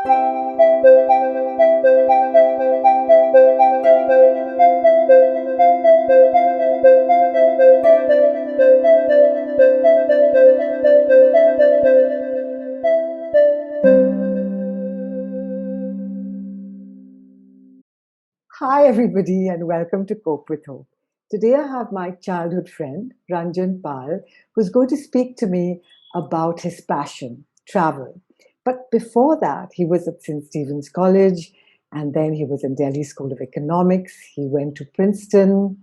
Hi, everybody, and welcome to Cope with Hope. Today, I have my childhood friend, Ranjan Pal, who's going to speak to me about his passion, travel. But before that, he was at St. Stephen's College, and then he was in Delhi School of Economics. He went to Princeton,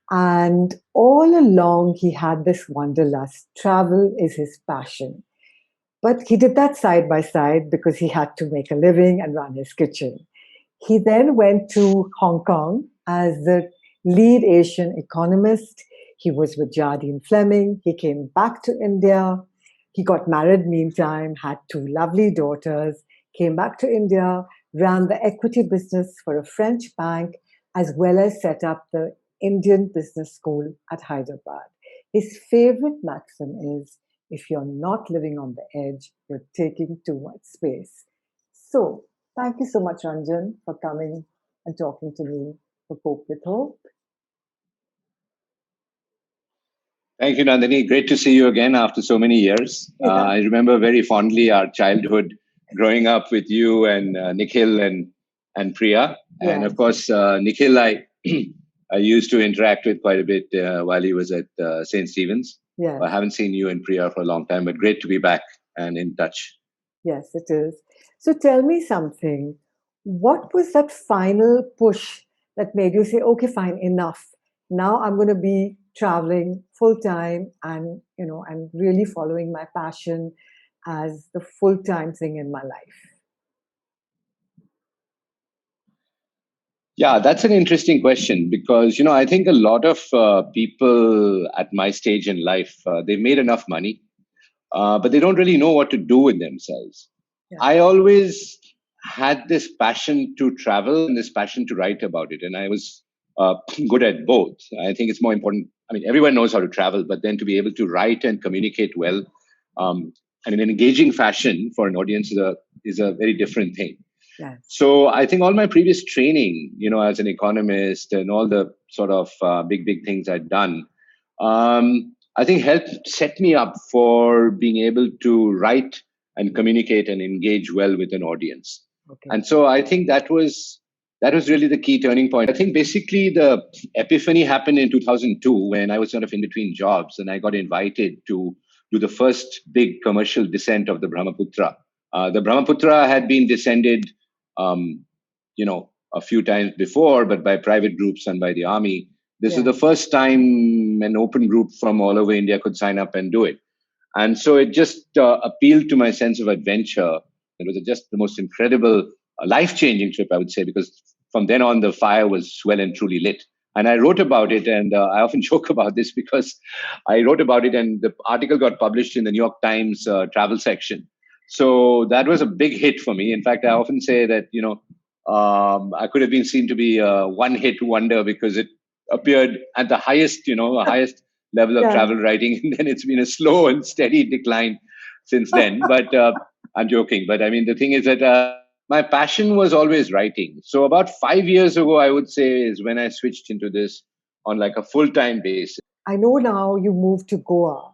and all along, he had this wanderlust. Travel is his passion. But he did that side by side because he had to make a living and run his kitchen. He then went to Hong Kong as the lead Asian economist. He was with Jardine Fleming. He came back to India. He got married meantime, had two lovely daughters, came back to India, ran the equity business for a French bank, as well as set up the Indian Business School at Hyderabad. His favorite maxim is, if you're not living on the edge, you're taking too much space. So, thank you so much, Ranjan, for coming and talking to me for Cope with Hope. Thank you, Nandini. Great to see you again after so many years. I remember very fondly our childhood growing up with you and Nikhil and Priya. Yeah. And of course, Nikhil, I used to interact with quite a bit while he was at St. Stephen's. Yes. I haven't seen you and Priya for a long time, but great to be back and in touch. Yes, it is. So tell me something. What was that final push that made you say, okay, fine, enough. Now I'm going to be traveling full time and, I'm really following my passion as the full time thing in my life. Yeah, that's an interesting question because, I think a lot of people at my stage in life, they've made enough money, but they don't really know what to do with themselves. Yeah. I always had this passion to travel and this passion to write about it. And I was good at both. I think it's more important. I mean, everyone knows how to travel, but then to be able to write and communicate well and in an engaging fashion for an audience is a very different thing. Yes. So I think all my previous training, as an economist and all the sort of big things I'd done, I think helped set me up for being able to write and communicate and engage well with an audience. Okay. And so I think that was really the key turning point. I think basically the epiphany happened in 2002 when I was sort of in between jobs and I got invited to do the first big commercial descent of the Brahmaputra. The Brahmaputra had been descended, a few times before, but by private groups and by the army. This is the first time an open group from all over India could sign up and do it. And so it just appealed to my sense of adventure. It was just the most incredible, life-changing trip, I would say, because from then on, the fire was well and truly lit. And I wrote about it, and I often joke about this because I wrote about it, and the article got published in the New York Times travel section. So that was a big hit for me. In fact, I often say that, I could have been seen to be a one-hit wonder because it appeared at the highest, highest level of travel writing. And then it's been a slow and steady decline since then. But I'm joking. But I mean, the thing is that my passion was always writing. So about 5 years ago, I would say, is when I switched into this on like a full-time basis. I know now you moved to Goa.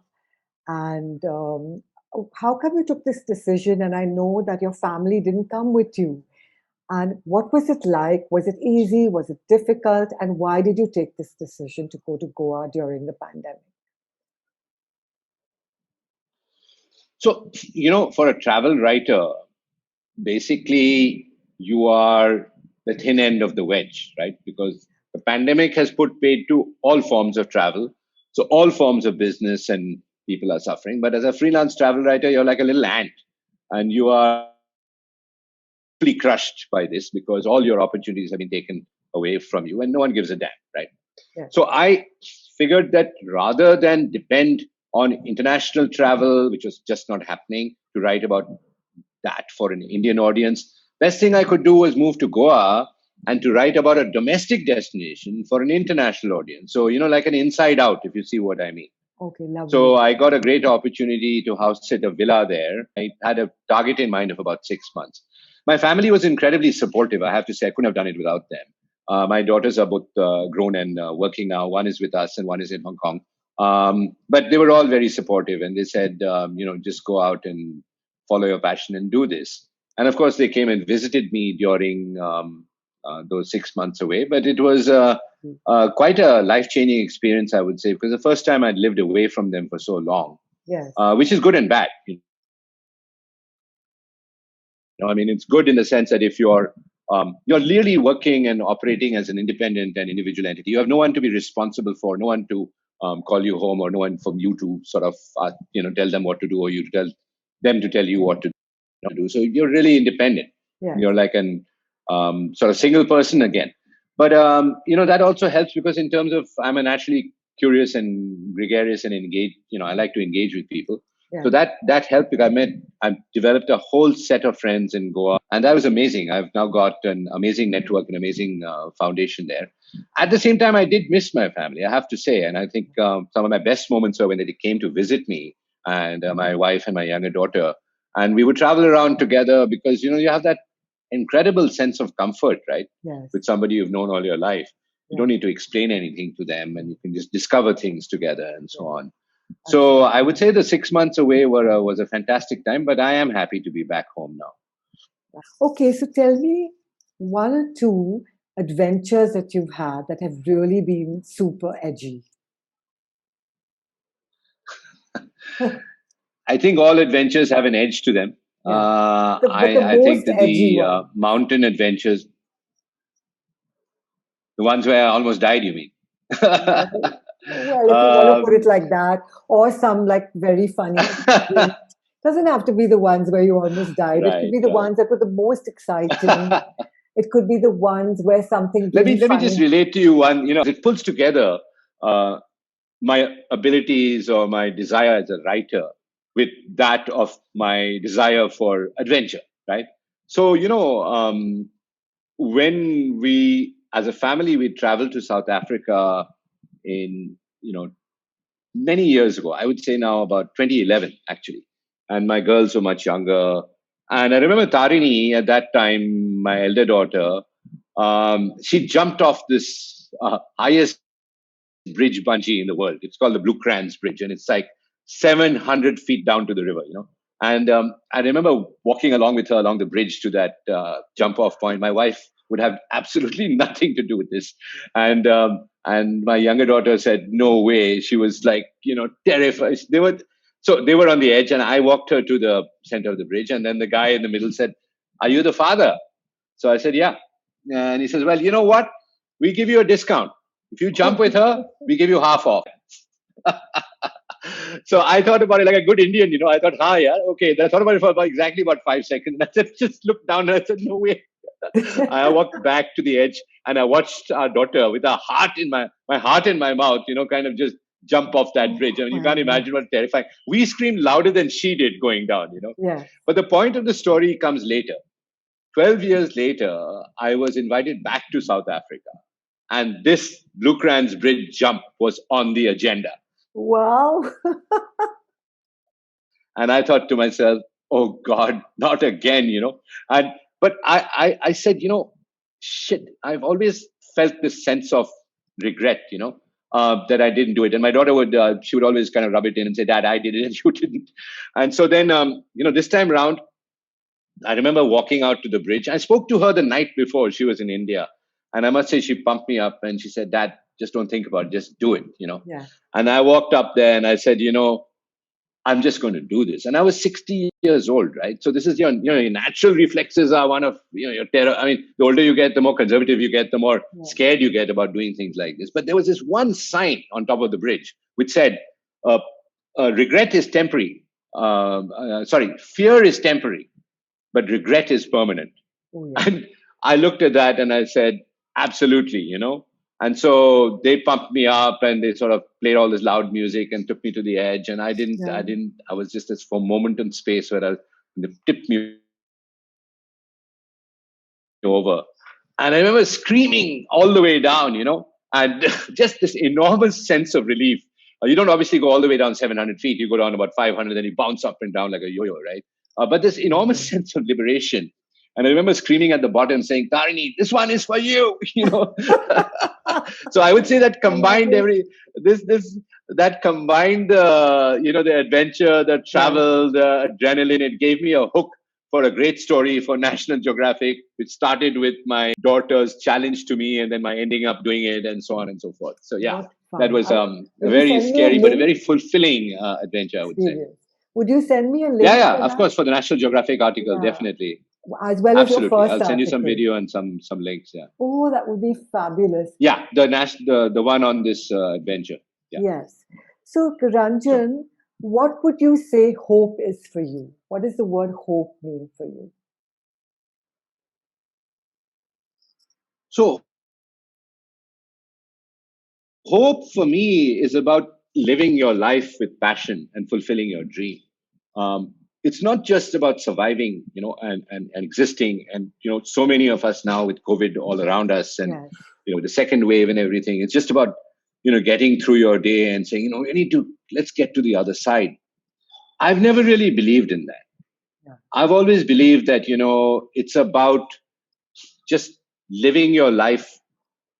And how come you took this decision? And I know that your family didn't come with you. And what was it like? Was it easy? Was it difficult? And why did you take this decision to go to Goa during the pandemic? So, for a travel writer, basically you are the thin end of the wedge, right? Because the pandemic has put paid to all forms of travel. So all forms of business and people are suffering. But as a freelance travel writer, you're like a little ant and you are crushed by this because all your opportunities have been taken away from you and no one gives a damn, right? Yeah. So I figured that rather than depend on international travel, which was just not happening, to write about that for an Indian audience, best thing I could do was move to Goa and to write about a domestic destination for an international audience. So, like an inside out, if you see what I mean. Okay, lovely. So I got a great opportunity to house sit a villa there. I had a target in mind of about 6 months. My family was incredibly supportive. I have to say, I couldn't have done it without them. My daughters are both grown and working now. One is with us and one is in Hong Kong. But they were all very supportive, and they said, just go out and follow your passion and do this. And of course, they came and visited me during those 6 months away. But it was quite a life-changing experience, I would say, because the first time I'd lived away from them for so long, yes. Which is good and bad. I mean, it's good in the sense that if you're really working and operating as an independent and individual entity, you have no one to be responsible for, no one to call you home, or no one from you to sort of tell them what to do, or you to tell them to tell you what to do. So you're really independent. Yes. You're like an sort of single person again. But that also helps, because in terms of, I'm a naturally curious and gregarious and engaged. I like to engage with people. Yeah. So that helped, because I developed a whole set of friends in Goa, and that was amazing. I've now got an amazing network, an amazing foundation there. At the same time, I did miss my family, I have to say, and I think some of my best moments were when they came to visit me, and my wife and my younger daughter, and we would travel around together, because you have that incredible sense of comfort, right? Yes. With somebody you've known all your life. You don't need to explain anything to them, and you can just discover things together and so on. So I would say the 6 months away was a fantastic time, but I am happy to be back home now. Okay, so tell me one or two adventures that you've had that have really been super edgy. I think all adventures have an edge to them. Yeah. I think that the mountain adventures, the ones where I almost died, you mean? Well, if you want to put it like that, or some like very funny. Doesn't have to be the ones where you almost died. Right, it could be the ones that were the most exciting. It could be the ones where something. Let me just relate to you one. It pulls together my abilities or my desire as a writer with that of my desire for adventure. Right. So when we, as a family, we traveled to South Africa in many years ago. I would say now about 2011 actually, and my girls were much younger. And I remember Tarini at that time, my elder daughter. She jumped off this highest bridge bungee in the world. It's called the Blue Crans Bridge, and it's like 700 feet down to the river. And I remember walking along with her along the bridge to that jump off point. My wife would have absolutely nothing to do with this. And my younger daughter said, no way. She was like, terrified. They were on the edge, and I walked her to the center of the bridge. And then the guy in the middle said, are you the father? So I said, yeah. And he says, well, you know what? We give you a discount. If you jump with her, we give you half off. So I thought about it like a good Indian, I thought, yeah, okay. I thought about it for exactly about 5 seconds. And I said, just looked down, and I said, no way. I walked back to the edge, and I watched our daughter with her heart in my heart in my mouth, kind of just jump off that bridge. I mean, you can't imagine what terrifying. We screamed louder than she did going down, Yeah. But the point of the story comes later. 12 years later, I was invited back to South Africa, and this Blue Crans Bridge jump was on the agenda. Wow. And I thought to myself, oh God, not again, But I said, shit, I've always felt this sense of regret, that I didn't do it. And my daughter she would always kind of rub it in and say, Dad, I did it and you didn't. And so then, this time around, I remember walking out to the bridge. I spoke to her the night before. She was in India. And I must say, she pumped me up, and she said, Dad, just don't think about it. Just do it, Yeah. And I walked up there and I said, I'm just going to do this. And I was 60 years old, right? So this is your natural reflexes are one of, your terror. I mean, the older you get, the more conservative you get, the more scared you get about doing things like this. But there was this one sign on top of the bridge which said, regret is temporary. Fear is temporary, but regret is permanent. Oh, yeah. And I looked at that and I said, absolutely, And so they pumped me up, and they sort of played all this loud music and took me to the edge. And I was just this for moment in space where they tipped me over. And I remember screaming all the way down, and just this enormous sense of relief. You don't obviously go all the way down 700 feet. You go down about 500, then you bounce up and down like a yo-yo, right? But this enormous sense of liberation And I remember screaming at the bottom saying, Tarini, this one is for you, So I would say that combined that combined, the adventure, the travel, the adrenaline, it gave me a hook for a great story for National Geographic, which started with my daughter's challenge to me and then my ending up doing it and so on and so forth. So yeah, that was a very scary but a very fulfilling adventure, I would say. Would you send me a link? Yeah, of course, for the National Geographic article, definitely. As well as your first I'll send you some video and some links. Yeah. Oh, that would be fabulous. Yeah, the one on this adventure. Yeah. Yes. So, Ranjan, what would you say hope is for you? What does the word hope mean for you? So, hope for me is about living your life with passion and fulfilling your dream. It's not just about surviving, and existing. And, so many of us now with COVID all around us and, the second wave and everything, it's just about, getting through your day and saying, let's get to the other side. I've never really believed in that. Yeah. I've always believed that, it's about just living your life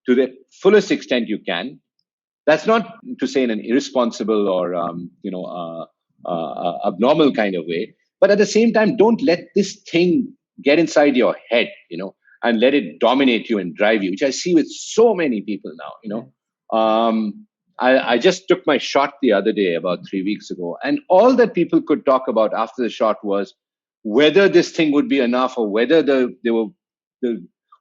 to the fullest extent you can. That's not to say in an irresponsible or, abnormal kind of way. But at the same time, don't let this thing get inside your head, and let it dominate you and drive you, which I see with so many people now, I just took my shot the other day, about 3 weeks ago. And all that people could talk about after the shot was whether this thing would be enough or whether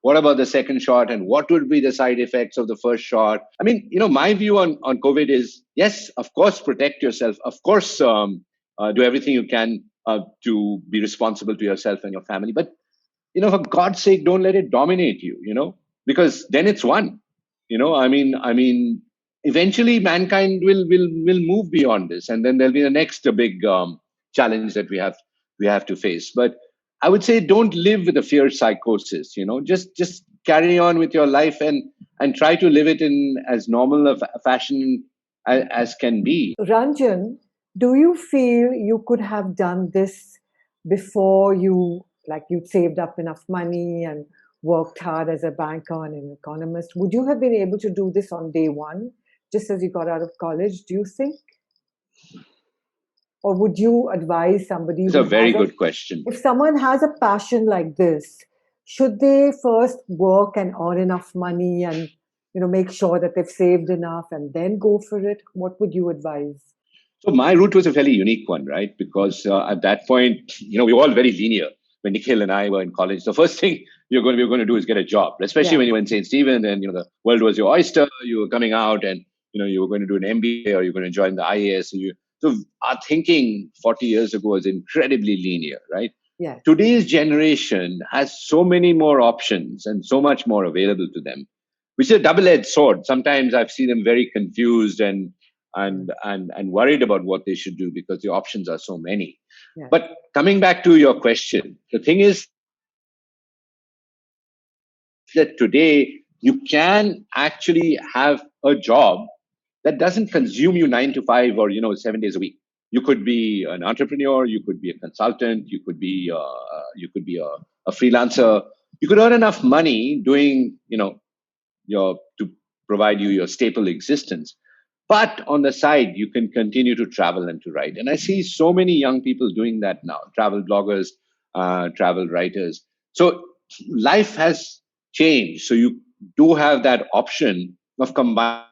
what about the second shot and what would be the side effects of the first shot? I mean, my view on COVID is, yes, of course, protect yourself. Of course, do everything you can to be responsible to yourself and your family. But, for God's sake, don't let it dominate you, because then it's one. I mean, eventually mankind will move beyond this. And then there'll be the next big challenge that we have to face. But I would say don't live with a fear psychosis, just carry on with your life and try to live it in as normal a fashion as can be. Ranjan, do you feel you could have done this before you'd saved up enough money and worked hard as a banker and an economist? Would you have been able to do this on day one, just as you got out of college, do you think? Or would you advise somebody? It's a very good question. If someone has a passion like this, should they first work and earn enough money and make sure that they've saved enough and then go for it? What would you advise? So my route was a fairly unique one, right? Because at that point, we were all very linear. When Nikhil and I were in college, the first thing we were going to do is get a job, especially when you were in St. Stephen and the world was your oyster. You were coming out and you were going to do an MBA or you were going to join the IAS. So our thinking 40 years ago was incredibly linear, right? Yeah. Today's generation has so many more options and so much more available to them, which is a double-edged sword. Sometimes I've seen them very confused and worried about what they should do because the options are so many. Yeah. But coming back to your question, the thing is that today you can actually have a job that doesn't consume you 9 to 5 or 7 days a week. You could be an entrepreneur, you could be a consultant, you could be a freelancer. You could earn enough money doing to provide you your staple existence. But on the side, you can continue to travel and to write. And I see so many young people doing that now, travel bloggers, travel writers. So life has changed. So you do have that option of combining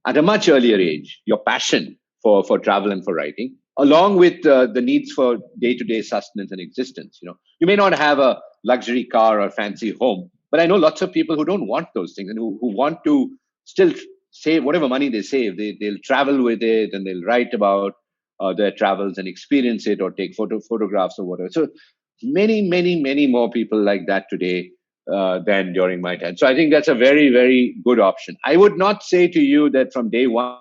at a much earlier age your passion for travel and for writing, along with the needs for day-to-day sustenance and existence. You may not have a luxury car or fancy home, but I know lots of people who don't want those things and who want to still save whatever money they save. They'll travel with it and they'll write about their travels and experience it or take photographs or whatever. So many, many, many more people like that today than during my time. So I think that's a very, very good option. I would not say to you that from day one,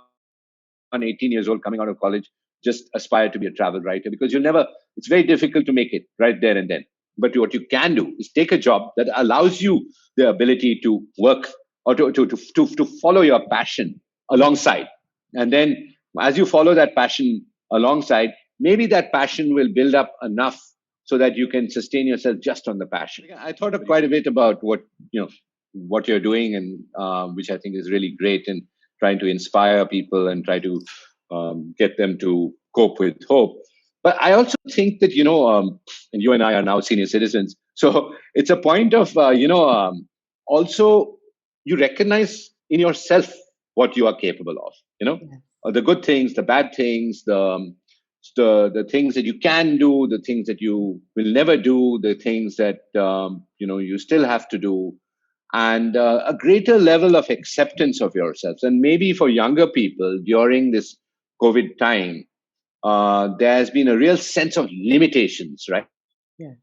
18 years old coming out of college, just aspire to be a travel writer, because it's very difficult to make it right there and then. But what you can do is take a job that allows you the ability to work or to follow your passion alongside. And then as you follow that passion alongside, maybe that passion will build up enough so that you can sustain yourself just on the passion. I thought of quite a bit about what you're doing, and which I think is really great, in trying to inspire people and try to get them to cope with hope. But I also think that and you and I are now senior citizens, so it's a point of also you recognize in yourself what you are capable of. The good things, the bad things, the things that you can do, the things that you will never do, the things that you still have to do, and a greater level of acceptance of yourselves. And maybe for younger people during this COVID time, there has been a real sense of limitations, right? Yes.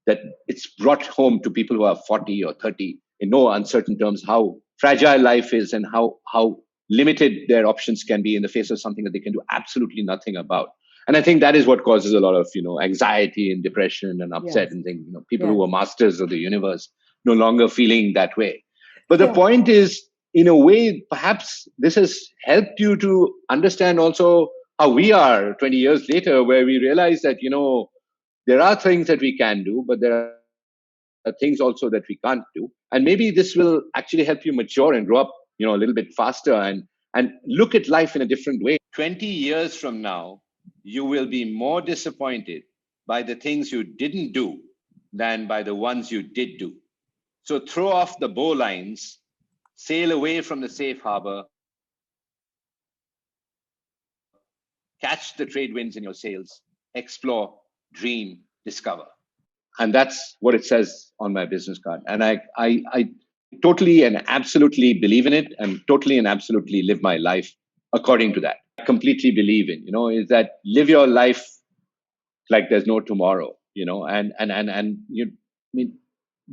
That it's brought home to people who are 40 or 30 in no uncertain terms how fragile life is and how limited their options can be in the face of something that they can do absolutely nothing about. And I think that is what causes a lot of anxiety and depression and upset. Yes. And things. People who are masters of the universe no longer feeling that way. But the point is, in a way, perhaps this has helped you to understand also how we are 20 years later, where we realize that there are things that we can do, but there are things also that we can't do. And maybe this will actually help you mature and grow up, a little bit faster and look at life in a different way. 20 years from now, you will be more disappointed by the things you didn't do than by the ones you did do. So throw off the bowlines, sail away from the safe harbor, catch the trade winds in your sails, explore, dream, discover. And that's what it says on my business card. And I totally and absolutely believe in it, and totally and absolutely live my life according to that. I completely believe in, is that live your life like there's no tomorrow, and you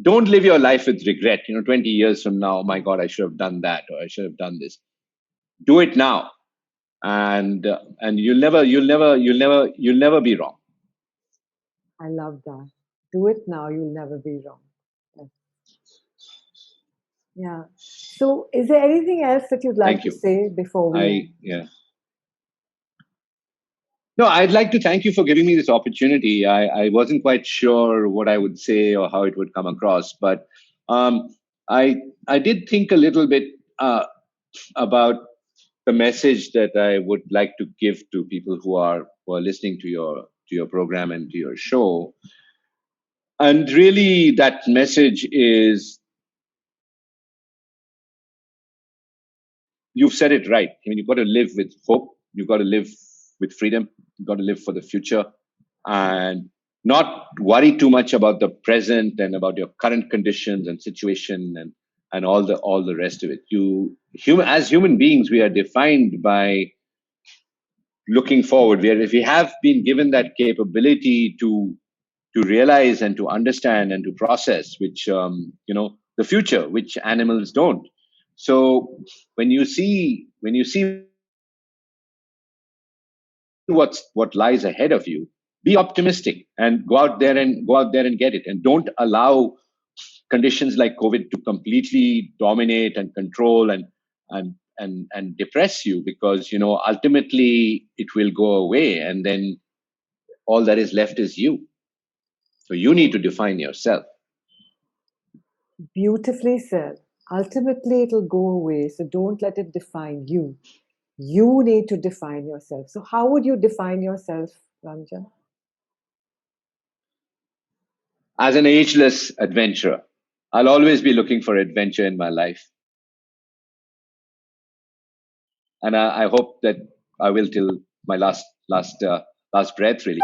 don't live your life with regret. 20 years from now, oh my God, I should have done that, or I should have done this. Do it now, and you'll never be wrong. I love that. Do it now, you'll never be wrong. Yes. Yeah. So, is there anything else that you'd like to say before we? No, I'd like to thank you for giving me this opportunity. I wasn't quite sure what I would say or how it would come across, but I did think a little bit about the message that I would like to give to people who are listening to your program and to your show. And really, that message is, you've said it right. I mean, you've got to live with hope. You've got to live with freedom. You've got to live for the future, and not worry too much about the present and about your current conditions and situation and all the rest of it. As human beings, we are defined by looking forward. If we have been given that capability to realize and to understand and to process, which the future, which animals don't. So when you see what lies ahead of you, be optimistic and go out there and get it, and don't allow conditions like COVID to completely dominate and control and depress you, because ultimately it will go away, and then all that is left is you. So you need to define yourself. Beautifully said. Ultimately, it'll go away. So don't let it define you. You need to define yourself. So how would you define yourself, Ranjan? As an ageless adventurer. I'll always be looking for adventure in my life. And I hope that I will till my last breath, really.